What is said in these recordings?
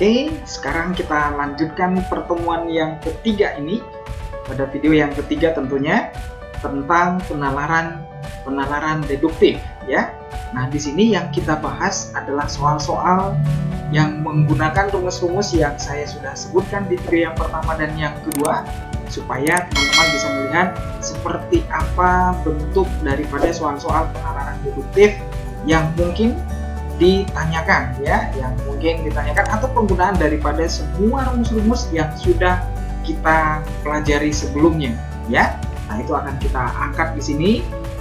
Oke, sekarang kita lanjutkan pertemuan yang ketiga ini. Pada video yang ketiga tentunya tentang penalaran deduktif ya. Nah, di sini yang kita bahas adalah soal-soal yang menggunakan rumus-rumus yang saya sudah sebutkan di video yang pertama dan yang kedua, supaya teman-teman bisa melihat seperti apa bentuk daripada soal-soal penalaran deduktif yang mungkin ditanyakan ya, atau penggunaan daripada semua rumus-rumus yang sudah kita pelajari sebelumnya ya. Nah, itu akan kita angkat di sini.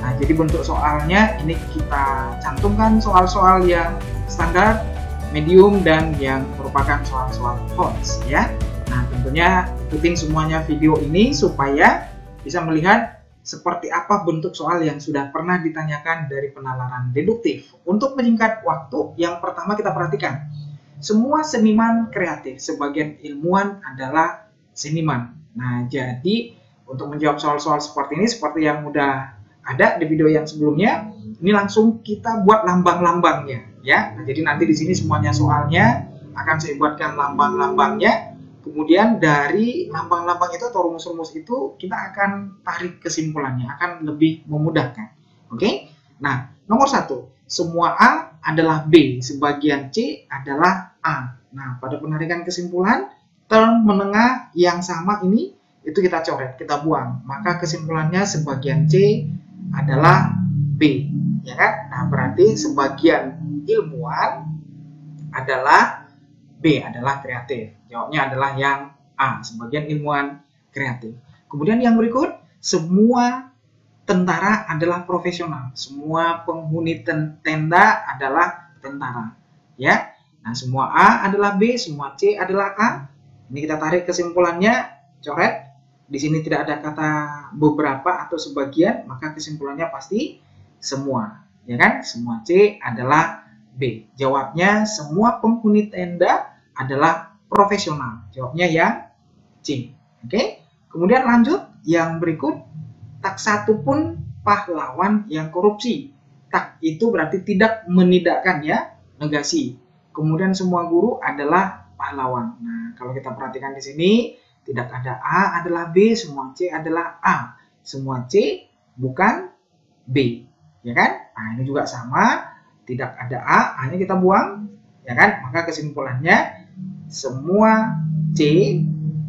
Nah, jadi bentuk soalnya ini kita cantumkan soal-soal yang standar, medium, dan yang merupakan soal-soal HOTS ya. Nah, tentunya ikutin semuanya video ini supaya bisa melihat seperti apa bentuk soal yang sudah pernah ditanyakan dari penalaran deduktif. Untuk menyingkat waktu, yang pertama kita perhatikan. Semua seniman kreatif, sebagian ilmuwan adalah seniman. Nah, jadi untuk menjawab soal-soal seperti ini, seperti yang udah ada di video yang sebelumnya, ini langsung kita buat lambang-lambangnya ya. Nah, jadi nanti di sini semuanya soalnya akan saya buatkan lambang-lambangnya. Kemudian dari lambang-lambang itu atau rumus-rumus itu kita akan tarik kesimpulannya, akan lebih memudahkan. Oke? Nah, nomor 1, semua A adalah B, sebagian C adalah A. Nah, pada penarikan kesimpulan, term menengah yang sama ini itu kita coret, kita buang. Maka kesimpulannya sebagian C adalah B, ya kan? Nah, berarti sebagian ilmuwan adalah B, adalah kreatif. Jawabnya adalah yang A, sebagian ilmuwan kreatif. Kemudian yang berikut, semua tentara adalah profesional. Semua penghuni tenda adalah tentara. Ya. Nah, semua A adalah B, semua C adalah A. Ini kita tarik kesimpulannya, coret. Di sini tidak ada kata beberapa atau sebagian, maka kesimpulannya pasti semua. Ya kan? Semua C adalah B. Jawabnya semua penghuni tenda adalah profesional. Jawabnya yang C. Oke. Kemudian lanjut yang berikut, tak satu pun pahlawan yang korupsi. Tak itu berarti tidak menidakkan ya, negasi. Kemudian semua guru adalah pahlawan. Nah, kalau kita perhatikan di sini tidak ada A adalah B, semua C adalah A. Semua C bukan B. Ya kan? Nah, ini juga sama, tidak ada A, hanya kita buang, ya kan? Maka kesimpulannya semua C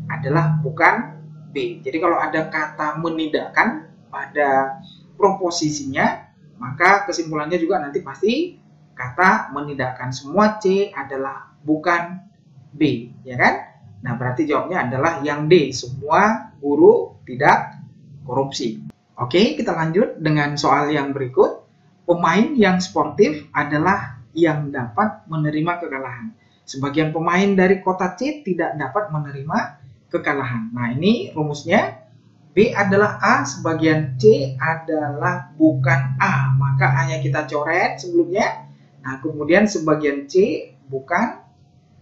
adalah bukan B. Jadi kalau ada kata menidakkan pada proposisinya, maka kesimpulannya juga nanti pasti kata menidakkan. Semua C adalah bukan B, ya kan? Nah, berarti jawabnya adalah yang D, semua guru tidak korupsi. Oke, kita lanjut dengan soal yang berikut. Pemain yang sportif adalah yang dapat menerima kekalahan. Sebagian pemain dari kota C tidak dapat menerima kekalahan. Nah, ini rumusnya. B adalah A, sebagian C adalah bukan A. Maka A-nya kita coret sebelumnya. Nah, kemudian sebagian C bukan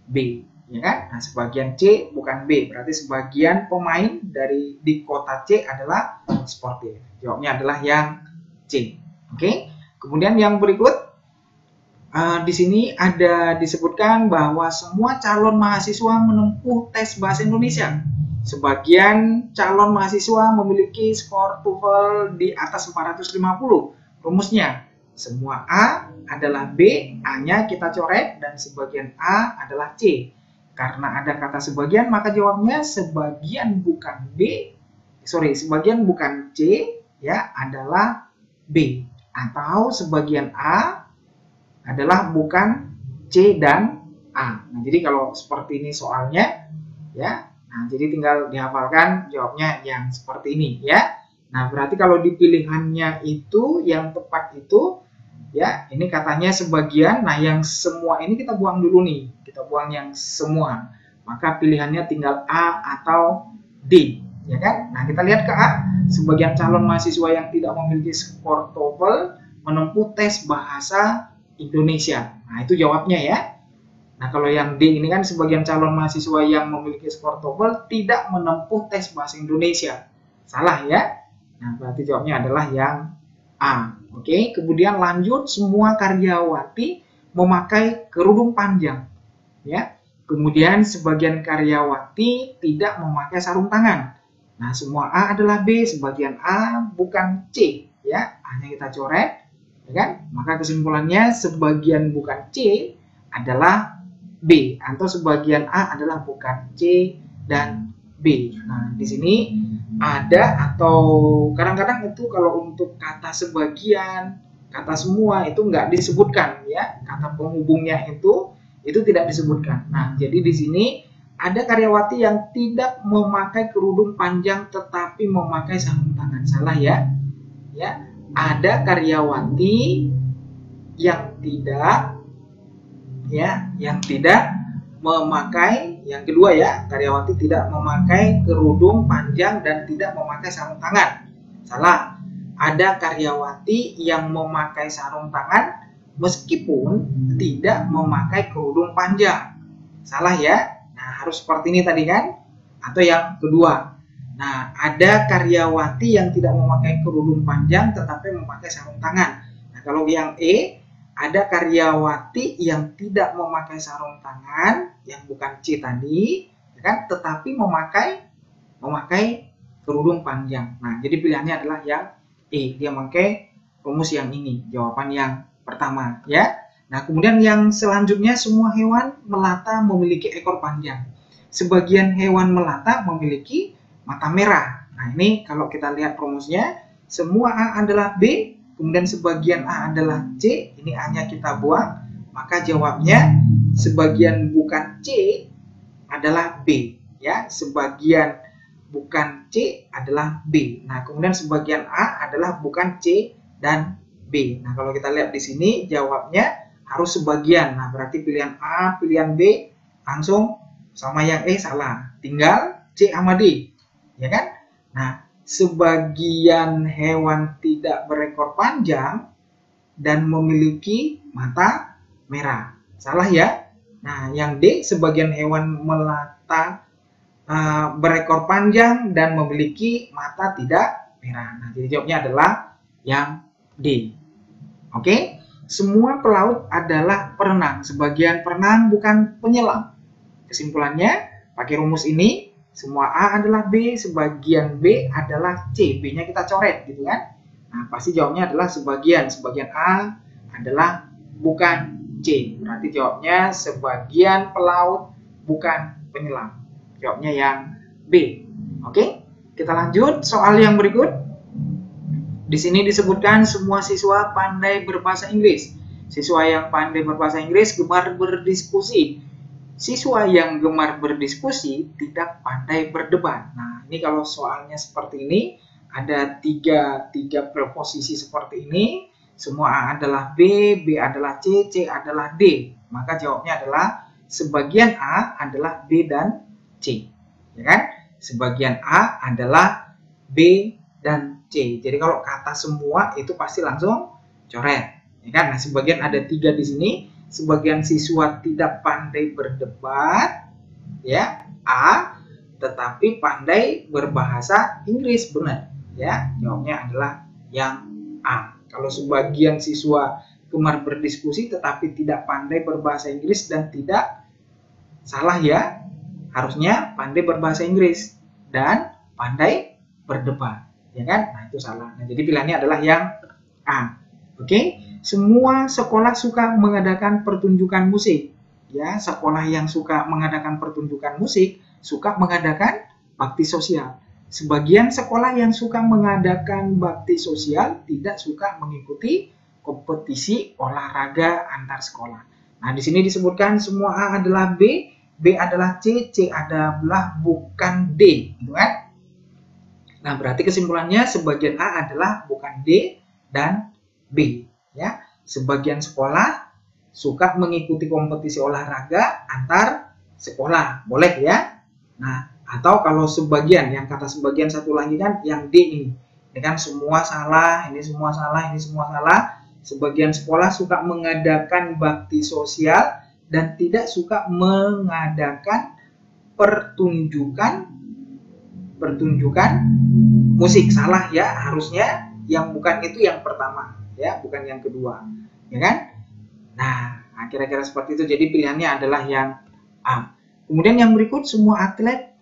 B. Ya kan? Nah, sebagian C bukan B. Berarti sebagian pemain di kota C adalah sportif. Jawabnya adalah yang C. Oke? Kemudian yang berikut. Di sini ada disebutkan bahwa semua calon mahasiswa menempuh tes bahasa Indonesia. Sebagian calon mahasiswa memiliki skor TOEFL di atas 450. Rumusnya, semua A adalah B, A-nya kita coret, dan sebagian A adalah C. Karena ada kata sebagian, maka jawabnya sebagian bukan C, ya, adalah B. Atau sebagian A adalah bukan C dan A. Nah, jadi kalau seperti ini soalnya, ya, nah jadi tinggal dihafalkan jawabnya yang seperti ini, ya. Nah, berarti kalau di pilihannya itu yang tepat itu, ya, ini katanya sebagian. Nah, yang semua ini kita buang dulu nih, kita buang yang semua. Maka pilihannya tinggal A atau D, ya kan? Nah, kita lihat ke A. Sebagian calon mahasiswa yang tidak memiliki skor TOEFL menempuh tes bahasa Indonesia. Nah, itu jawabnya ya. Nah, kalau yang D ini kan sebagian calon mahasiswa yang memiliki skor TOEFL tidak menempuh tes bahasa Indonesia. Salah ya. Nah, berarti jawabnya adalah yang A. Oke, kemudian lanjut, semua karyawati memakai kerudung panjang. Ya. Kemudian sebagian karyawati tidak memakai sarung tangan. Nah, semua A adalah B, sebagian A bukan C, ya. A-nya kita coret, ya kan? Maka kesimpulannya sebagian bukan C adalah B, atau sebagian A adalah bukan C dan B. Nah, di sini ada, atau kadang-kadang itu kalau untuk kata sebagian, kata semua itu nggak disebutkan, ya. Kata penghubungnya itu tidak disebutkan. Nah, jadi di sini ada karyawati yang tidak memakai kerudung panjang tetapi memakai sarung tangan. Salah, ya. Ya, ada karyawati yang tidak, ya, yang tidak memakai, yang kedua, ya, karyawati tidak memakai kerudung panjang dan tidak memakai sarung tangan. Salah. Ada karyawati yang memakai sarung tangan meskipun tidak memakai kerudung panjang. Salah, ya. Nah, harus seperti ini tadi kan? Atau yang kedua. Nah, ada karyawati yang tidak memakai kerudung panjang tetapi memakai sarung tangan. Nah, kalau yang E, ada karyawati yang tidak memakai sarung tangan, yang bukan C tadi, ya kan? Tetapi memakai kerudung panjang. Nah, jadi pilihannya adalah yang E, dia memakai rumus yang ini, jawaban yang pertama, ya. Nah, kemudian yang selanjutnya, semua hewan melata memiliki ekor panjang. Sebagian hewan melata memiliki mata merah. Nah, ini kalau kita lihat rumusnya, semua A adalah B, kemudian sebagian A adalah C, ini A-nya kita buang, maka jawabnya sebagian bukan C adalah B, ya. Sebagian bukan C adalah B. Nah, kemudian sebagian A adalah bukan C dan B. Nah, kalau kita lihat di sini jawabnya harus sebagian. Nah, berarti pilihan A, pilihan B langsung sama yang E salah. Tinggal C sama D. Ya kan? Nah, sebagian hewan tidak berekor panjang dan memiliki mata merah. Salah, ya. Nah, yang D, sebagian hewan melata berekor panjang dan memiliki mata tidak merah. Nah, jadi jawabnya adalah yang D. Oke, semua pelaut adalah perenang. Sebagian perenang bukan penyelam. Kesimpulannya, pakai rumus ini, semua A adalah B, sebagian B adalah C. B-nya kita coret, gitu kan? Nah, pasti jawabnya adalah sebagian. Sebagian A adalah bukan C. Berarti jawabnya sebagian pelaut bukan penyelam. Jawabnya yang B. Oke, kita lanjut soal yang berikut. Di sini disebutkan semua siswa pandai berbahasa Inggris. Siswa yang pandai berbahasa Inggris gemar berdiskusi. Siswa yang gemar berdiskusi tidak pandai berdebat. Nah, ini kalau soalnya seperti ini, ada tiga preposisi seperti ini. Semua A adalah B, B adalah C, C adalah D. Maka jawabnya adalah sebagian A adalah B dan C, ya kan? Sebagian A adalah B dan C. Jadi kalau kata semua itu pasti langsung coret, ya kan? Nah, sebagian ada 3 di sini. Sebagian siswa tidak pandai berdebat, ya, A, tetapi pandai berbahasa Inggris, benar, ya. Jawabnya adalah yang A. Kalau sebagian siswa gemar berdiskusi tetapi tidak pandai berbahasa Inggris dan tidak, salah, ya. Harusnya pandai berbahasa Inggris dan pandai berdebat, ya kan? Nah, itu salah. Nah, jadi pilihannya adalah yang A. Oke, semua sekolah suka mengadakan pertunjukan musik. Ya, sekolah yang suka mengadakan pertunjukan musik suka mengadakan bakti sosial. Sebagian sekolah yang suka mengadakan bakti sosial tidak suka mengikuti kompetisi olahraga antar sekolah. Nah, di sini disebutkan semua A adalah B, B adalah C, C adalah bukan D, gitu kan? Nah, berarti kesimpulannya sebagian A adalah bukan D dan B, ya. Sebagian sekolah suka mengikuti kompetisi olahraga antar sekolah, boleh, ya. Nah, atau kalau sebagian, yang kata sebagian satu lagi kan yang D ini. Ini kan semua salah, ini semua salah, ini semua salah. Sebagian sekolah suka mengadakan bakti sosial dan tidak suka mengadakan pertunjukan musik. Salah, ya. Harusnya yang bukan itu yang pertama, ya, bukan yang kedua, ya kan? Nah, kira-kira seperti itu. Jadi pilihannya adalah yang A. Kemudian yang berikut, semua atlet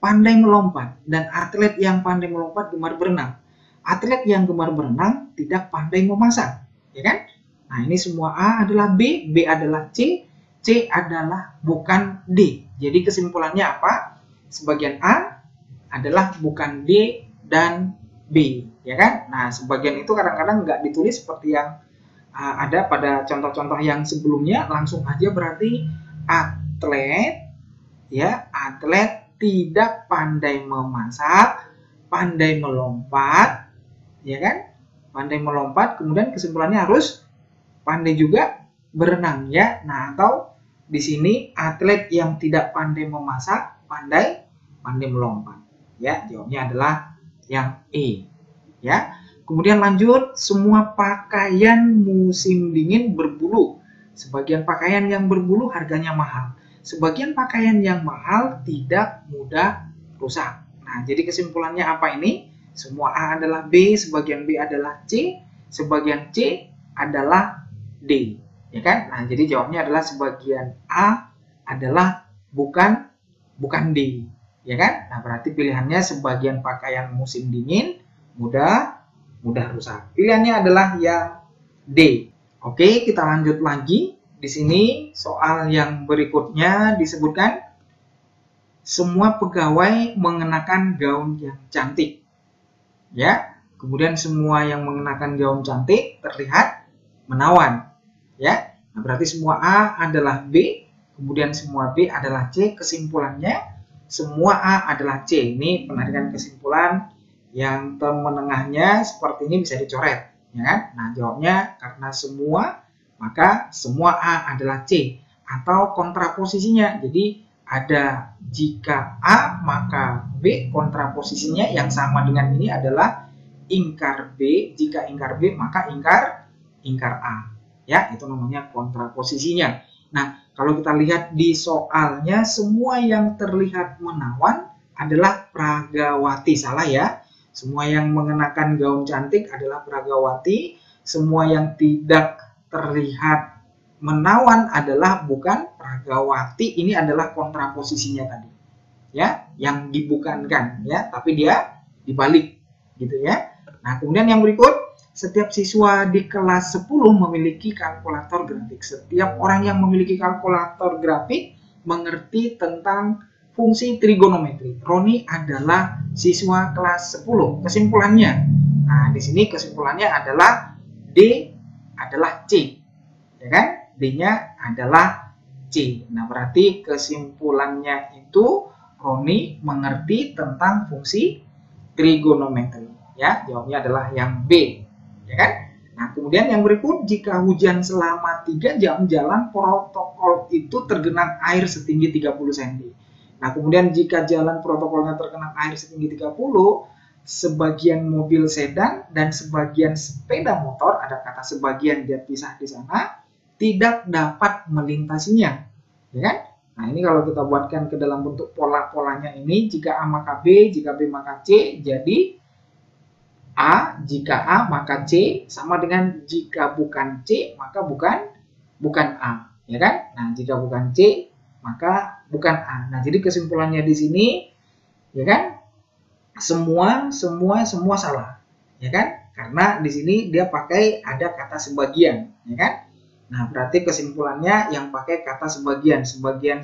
pandai melompat, dan atlet yang pandai melompat gemar berenang. Atlet yang gemar berenang tidak pandai memasak, ya kan? Nah, ini semua A adalah B, B adalah C adalah bukan D. Jadi kesimpulannya apa? Sebagian A adalah bukan D dan B, ya kan? Nah, sebagian itu kadang-kadang nggak ditulis seperti yang ada pada contoh-contoh yang sebelumnya. Langsung aja berarti atlet, ya, atlet tidak pandai memasak, pandai melompat, ya kan? Pandai melompat, kemudian kesimpulannya harus pandai juga berenang, ya. Nah, atau di sini atlet yang tidak pandai memasak, pandai melompat. Ya, jawabnya adalah yang E, ya. Kemudian lanjut, semua pakaian musim dingin berbulu. Sebagian pakaian yang berbulu harganya mahal. Sebagian pakaian yang mahal tidak mudah rusak. Nah, jadi kesimpulannya apa ini? Semua A adalah B, sebagian B adalah C, sebagian C adalah D, ya kan? Nah, jadi jawabnya adalah sebagian A adalah bukan D, ya kan? Nah, berarti pilihannya sebagian pakaian musim dingin mudah rusak. Pilihannya adalah yang D. Oke, kita lanjut lagi. Di sini soal yang berikutnya disebutkan semua pegawai mengenakan gaun yang cantik. Ya, kemudian semua yang mengenakan gaun cantik terlihat menawan. Ya, nah berarti semua A adalah B, kemudian semua B adalah C. Kesimpulannya semua A adalah C. Ini penarikan kesimpulan yang term menengahnya seperti ini bisa dicoret, ya kan? Nah, jawabnya karena semua, maka semua A adalah C, atau kontraposisinya. Jadi ada jika A maka B, kontraposisinya yang sama dengan ini adalah ingkar B. Jika ingkar B maka ingkar A. Ya, itu namanya kontraposisinya. Nah, kalau kita lihat di soalnya, semua yang terlihat menawan adalah pragawati. Salah ya. Semua yang mengenakan gaun cantik adalah pragawati. Semua yang tidak terlihat menawan adalah bukan pragawati. Ini adalah kontraposisinya tadi. Ya, yang dibukankan ya, tapi dia dibalik gitu ya. Nah, kemudian yang berikut, setiap siswa di kelas 10 memiliki kalkulator grafik. Setiap orang yang memiliki kalkulator grafik mengerti tentang fungsi trigonometri. Roni adalah siswa kelas 10. Kesimpulannya, nah di sini kesimpulannya adalah D adalah C, ya kan? D-nya adalah C. Nah, berarti kesimpulannya itu Roni mengerti tentang fungsi trigonometri. Ya, jawabnya adalah yang B, ya kan? Nah, kemudian yang berikut, jika hujan selama 3 jam, jalan protokol itu tergenang air setinggi 30 cm. Nah, kemudian jika jalan protokolnya tergenang air setinggi 30, sebagian mobil sedan dan sebagian sepeda motor, ada kata sebagian dia pisah di sana, tidak dapat melintasinya, ya kan? Nah, ini kalau kita buatkan ke dalam bentuk pola-polanya ini, jika A maka B, jika B maka C, jadi A, jika A maka C, sama dengan jika bukan C maka bukan A, ya kan? Nah, jika bukan C maka bukan A. Nah, jadi kesimpulannya di sini, ya kan? Semua salah, ya kan? Karena di sini dia pakai ada kata sebagian, ya kan? Nah, berarti kesimpulannya yang pakai kata sebagian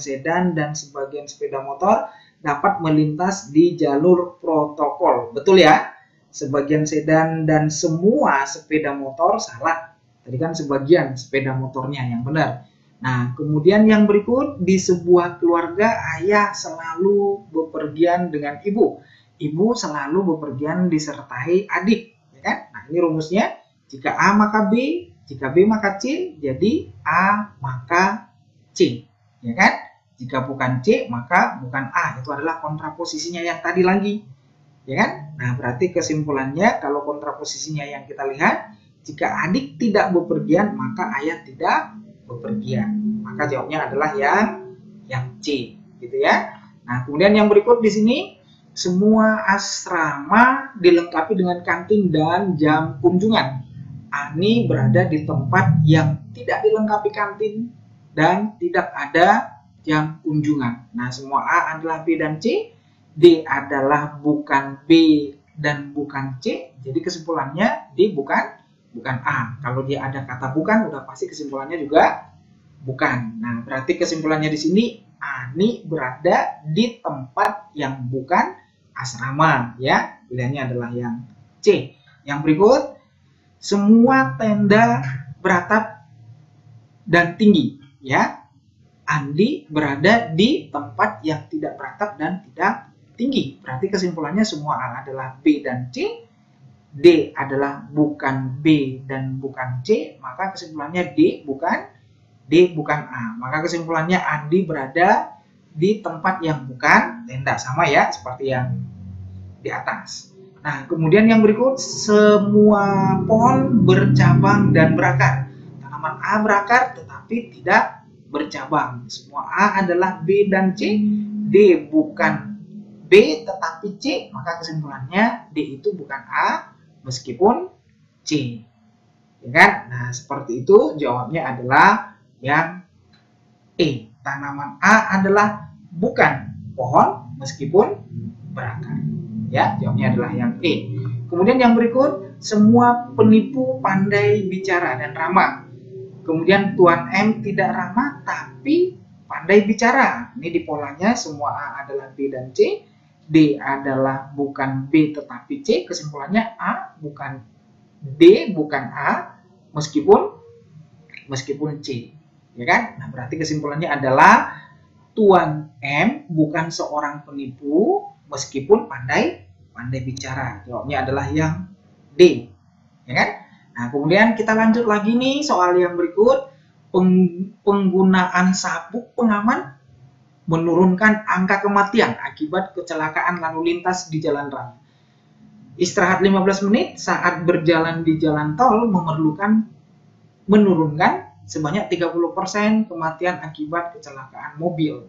sedan dan sebagian sepeda motor dapat melintas di jalur protokol. Betul ya? Sebagian sedan dan semua sepeda motor salah. Tadi kan sebagian sepeda motornya yang benar. Nah, kemudian yang berikut, di sebuah keluarga ayah selalu bepergian dengan ibu. Ibu selalu bepergian disertai adik, ya kan? Nah, ini rumusnya, jika A maka B, jika B maka C, jadi A maka C, ya kan? Jika bukan C maka bukan A. Itu adalah kontraposisinya yang tadi lagi, ya kan? Nah, berarti kesimpulannya kalau kontraposisinya yang kita lihat, jika adik tidak bepergian maka ayah tidak bepergian. Maka jawabnya adalah yang C, gitu ya. Nah, kemudian yang berikut di sini, semua asrama dilengkapi dengan kantin dan jam kunjungan. Ani berada di tempat yang tidak dilengkapi kantin dan tidak ada jam kunjungan. Nah, semua A adalah B dan C, D adalah bukan B dan bukan C. Jadi kesimpulannya D bukan A. Kalau dia ada kata bukan, udah pasti kesimpulannya juga bukan. Nah, berarti kesimpulannya di sini Ani berada di tempat yang bukan asrama, ya. Pilihannya adalah yang C. Yang berikut, semua tenda beratap dan tinggi, ya. Andi berada di tempat yang tidak beratap dan tidak tinggi. Berarti kesimpulannya semua A adalah B dan C. D adalah bukan B dan bukan C. Maka kesimpulannya D bukan A. Maka kesimpulannya Andi berada di tempat yang bukan tenda. Sama ya, seperti yang di atas. Nah, kemudian yang berikut, semua pohon bercabang dan berakar. Tanaman A berakar tetapi tidak bercabang. Semua A adalah B dan C. D bukan B tetapi C. Maka kesimpulannya D itu bukan A meskipun C. Ya kan? Nah, seperti itu jawabnya adalah yang E. Tanaman A adalah bukan pohon meskipun berakar. Ya, jawabnya adalah yang E. Kemudian yang berikut, semua penipu pandai bicara dan ramah. Kemudian Tuan M tidak ramah tapi pandai bicara. Ini di polanya semua A adalah B dan C. D adalah bukan B tetapi C. Kesimpulannya A bukan D bukan A meskipun C. Ya kan? Nah, berarti kesimpulannya adalah Tuan M bukan seorang penipu meskipun pandai bicara. Jawabnya adalah yang D. Ya kan? Nah, kemudian kita lanjut lagi nih soal yang berikut. Penggunaan sabuk pengaman menurunkan angka kematian akibat kecelakaan lalu lintas di jalan raya. Istirahat 15 menit saat berjalan di jalan tol menurunkan sebanyak 30% kematian akibat kecelakaan mobil.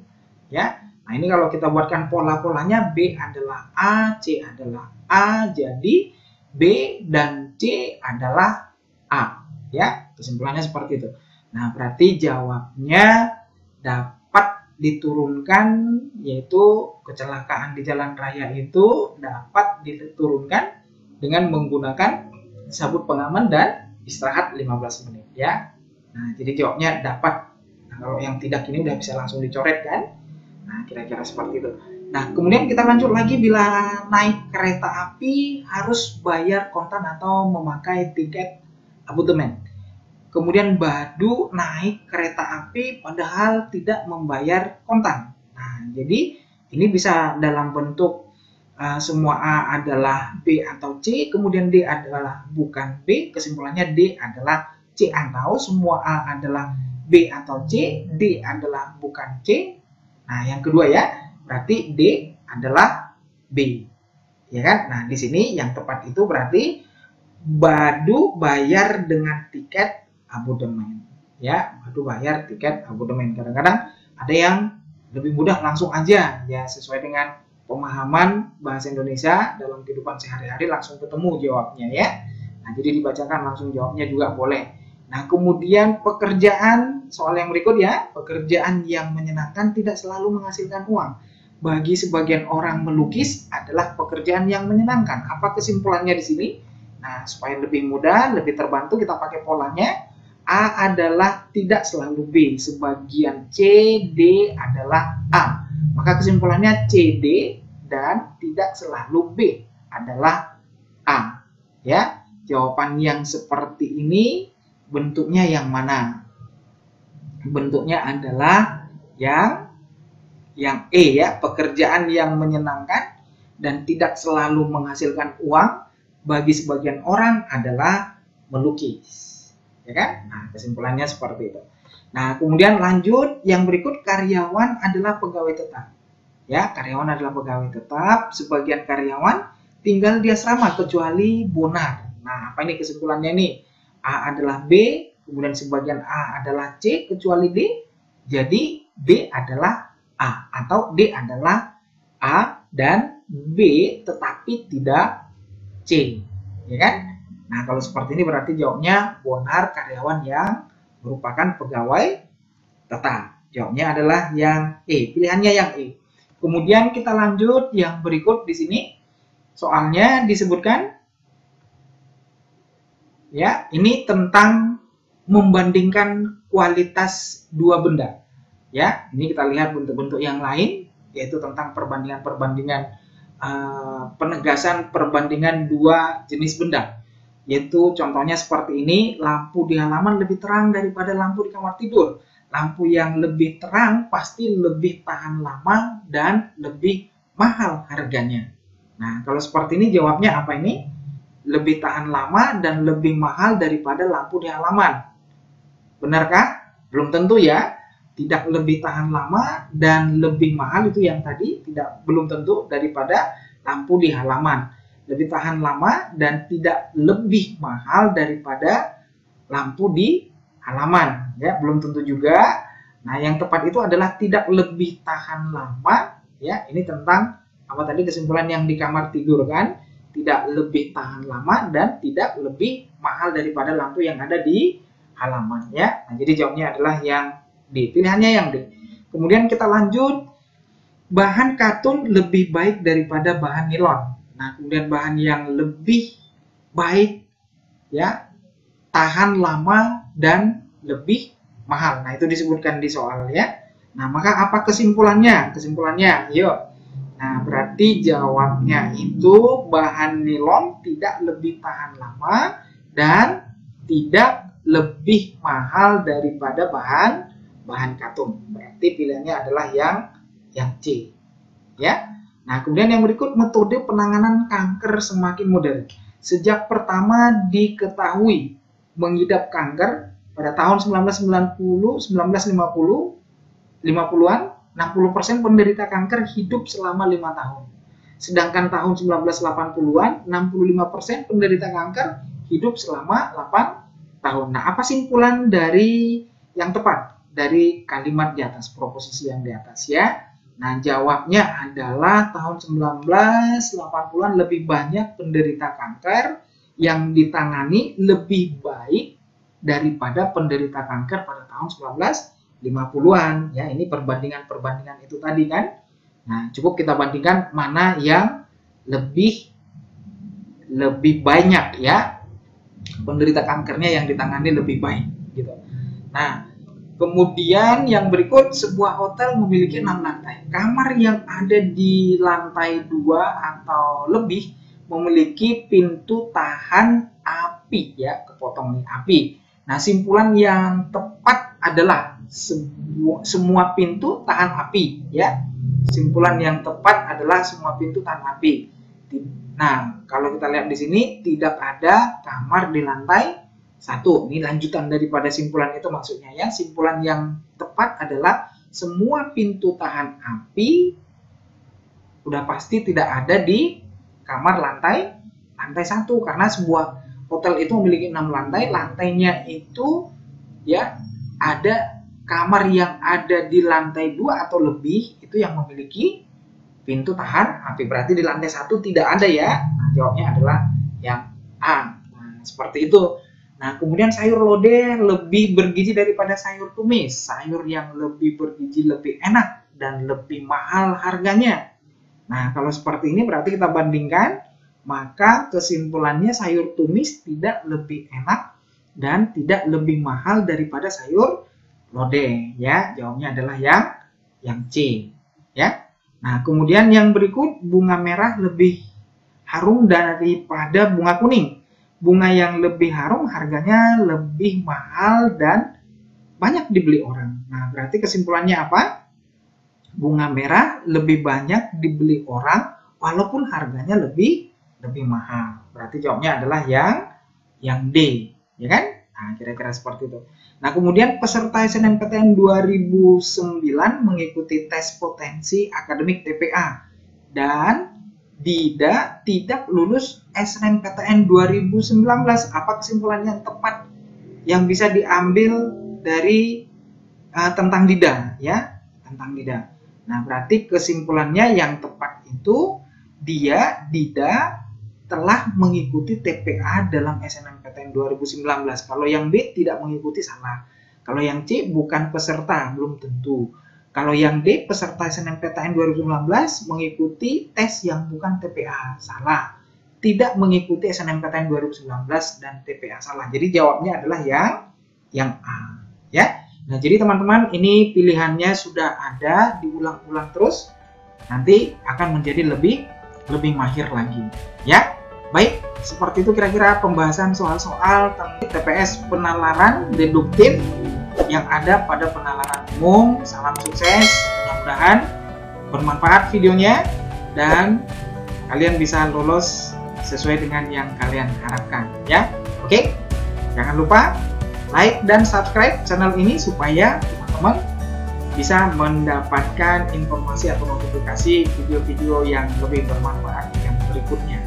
Ya. Nah, ini kalau kita buatkan pola-polanya, B adalah A, C adalah A, jadi B dan C adalah A. Ya, kesimpulannya seperti itu. Nah, berarti jawabnya dapat diturunkan, yaitu kecelakaan di jalan raya itu dapat diturunkan dengan menggunakan sabuk pengaman dan istirahat 15 menit. Ya. Nah, jadi jawabnya dapat. Nah, kalau yang tidak ini udah bisa langsung dicoret kan? Nah, kira-kira seperti itu. Nah, kemudian kita lanjut lagi, bila naik kereta api harus bayar kontan atau memakai tiket abodemen. Kemudian Badu naik kereta api padahal tidak membayar kontan. Nah, jadi ini bisa dalam bentuk semua A adalah B atau C, kemudian D adalah bukan B, kesimpulannya D adalah C, atau semua A adalah B atau C, D adalah bukan C. Nah, yang kedua ya, berarti D adalah B. Ya kan? Nah, di sini yang tepat itu berarti Badu bayar dengan tiket abodemen. Ya, Badu bayar tiket abodemen. Kadang-kadang ada yang lebih mudah langsung aja, ya sesuai dengan pemahaman bahasa Indonesia dalam kehidupan sehari-hari langsung ketemu jawabnya ya. Nah, jadi dibacakan langsung jawabnya juga boleh. Nah, kemudian pekerjaan, soal yang berikut ya, pekerjaan yang menyenangkan tidak selalu menghasilkan uang. Bagi sebagian orang melukis adalah pekerjaan yang menyenangkan. Apa kesimpulannya di sini? Nah, supaya lebih mudah, lebih terbantu, kita pakai polanya. A adalah tidak selalu B, sebagian C, D adalah A. Maka kesimpulannya C, D dan tidak selalu B adalah A. Ya, jawaban yang seperti ini bentuknya yang mana? Bentuknya adalah yang E ya, pekerjaan yang menyenangkan dan tidak selalu menghasilkan uang bagi sebagian orang adalah melukis. Ya kan? Nah, kesimpulannya seperti itu. Nah, kemudian lanjut yang berikut, karyawan adalah pegawai tetap. Ya, karyawan adalah pegawai tetap, sebagian karyawan tinggal di asrama kecuali Bonar. Nah, apa ini kesimpulannya nih? A adalah B, kemudian sebagian A adalah C kecuali D. Jadi B adalah A atau D adalah A dan B tetapi tidak C. Ya kan? Nah, kalau seperti ini berarti jawabnya Bonar karyawan yang merupakan pegawai tetap. Jawabnya adalah yang E. Pilihannya yang E. Kemudian kita lanjut yang berikut di sini. Soalnya disebutkan ya, ini tentang membandingkan kualitas dua benda. Ya, ini kita lihat bentuk-bentuk yang lain, yaitu tentang perbandingan-perbandingan penegasan perbandingan dua jenis benda. Yaitu contohnya seperti ini, lampu di halaman lebih terang daripada lampu di kamar tidur. Lampu yang lebih terang pasti lebih tahan lama dan lebih mahal harganya. Nah, kalau seperti ini jawabnya apa ini? Lebih tahan lama dan lebih mahal daripada lampu di halaman. Benarkah? Belum tentu ya. Tidak lebih tahan lama dan lebih mahal itu yang tadi belum tentu daripada lampu di halaman. Lebih tahan lama dan tidak lebih mahal daripada lampu di halaman, ya, belum tentu juga. Nah, yang tepat itu adalah tidak lebih tahan lama, ya. Ini tentang apa tadi kesimpulan yang di kamar tidur kan? Tidak lebih tahan lama dan tidak lebih mahal daripada lampu yang ada di halaman, ya. Nah, jadi jawabnya adalah yang D. Pilihannya yang D. Kemudian kita lanjut, bahan katun lebih baik daripada bahan nilon. Nah, kemudian bahan yang lebih baik, ya, tahan lama dan lebih mahal. Nah, itu disebutkan di soal, ya. Nah, maka apa kesimpulannya? Kesimpulannya, yuk. Nah, berarti jawabnya itu bahan nilon tidak lebih tahan lama dan tidak lebih mahal daripada bahan katun. Berarti pilihannya adalah yang C, ya. Nah, kemudian yang berikut, metode penanganan kanker semakin modern. Sejak pertama diketahui mengidap kanker pada tahun 1990, 1950, 50-an, 60% penderita kanker hidup selama 5 tahun. Sedangkan tahun 1980-an, 65% penderita kanker hidup selama 8 tahun. Nah, apa simpulan dari yang tepat dari kalimat di atas, proposisi yang di atas, ya? Nah, jawabnya adalah tahun 1980-an lebih banyak penderita kanker yang ditangani lebih baik daripada penderita kanker pada tahun 1950-an. Ya, ini perbandingan itu tadi kan. Nah, cukup kita bandingkan mana yang lebih banyak, ya, penderita kankernya yang ditangani lebih baik gitu. Nah, kemudian yang berikut, sebuah hotel memiliki 6 lantai. Kamar yang ada di lantai 2 atau lebih memiliki pintu tahan api, ya, kepotong nih, api. Nah, simpulan yang tepat adalah semua pintu tahan api, ya. Simpulan yang tepat adalah semua pintu tahan api. Nah, kalau kita lihat di sini tidak ada kamar di lantai 1. Ini lanjutan daripada simpulan itu maksudnya, ya. Simpulan yang tepat adalah semua pintu tahan api udah pasti tidak ada di kamar lantai 1, karena sebuah hotel itu memiliki 6 lantai, lantainya itu, ya, ada kamar yang ada di lantai 2 atau lebih itu yang memiliki pintu tahan api. Berarti di lantai 1 tidak ada, ya. Nah, jawabnya adalah yang A. Nah, seperti itu. Nah, kemudian sayur lodeh lebih bergizi daripada sayur tumis. Sayur yang lebih bergizi lebih enak dan lebih mahal harganya. Nah, kalau seperti ini berarti kita bandingkan, maka kesimpulannya sayur tumis tidak lebih enak dan tidak lebih mahal daripada sayur lodeh, ya. Jawabnya adalah yang C, ya. Nah, kemudian yang berikut, bunga merah lebih harum daripada bunga kuning. Bunga yang lebih harum harganya lebih mahal dan banyak dibeli orang. Nah, berarti kesimpulannya apa? Bunga merah lebih banyak dibeli orang walaupun harganya lebih mahal. Berarti jawabnya adalah yang D, ya kan? Nah, kira-kira seperti itu. Nah, kemudian peserta SNMPTN 2009 mengikuti tes potensi akademik TPA dan tidak lulus SNMPTN 2019. Apa kesimpulan yang tepat yang bisa diambil dari tentang DIDA, ya, tentang DIDA. Nah, berarti kesimpulannya yang tepat itu DIDA telah mengikuti TPA dalam SNMPTN 2019. Kalau yang B tidak mengikuti, salah. Kalau yang C bukan peserta, belum tentu. Kalau yang D peserta SNMPTN 2019 mengikuti tes yang bukan TPA, salah. Tidak mengikuti SNMPTN 2019 dan TPA, salah. Jadi jawabnya adalah yang A, ya. Nah, jadi teman-teman, ini pilihannya sudah ada, diulang-ulang terus. Nanti akan menjadi lebih mahir lagi, ya. Baik, seperti itu kira-kira pembahasan soal-soal tentang TPS penalaran deduktif yang ada pada penalaran umum. Salam sukses, mudah-mudahan bermanfaat videonya dan kalian bisa lolos sesuai dengan yang kalian harapkan, ya. Oke, jangan lupa like dan subscribe channel ini supaya teman-teman bisa mendapatkan informasi atau notifikasi video-video yang lebih bermanfaat yang berikutnya.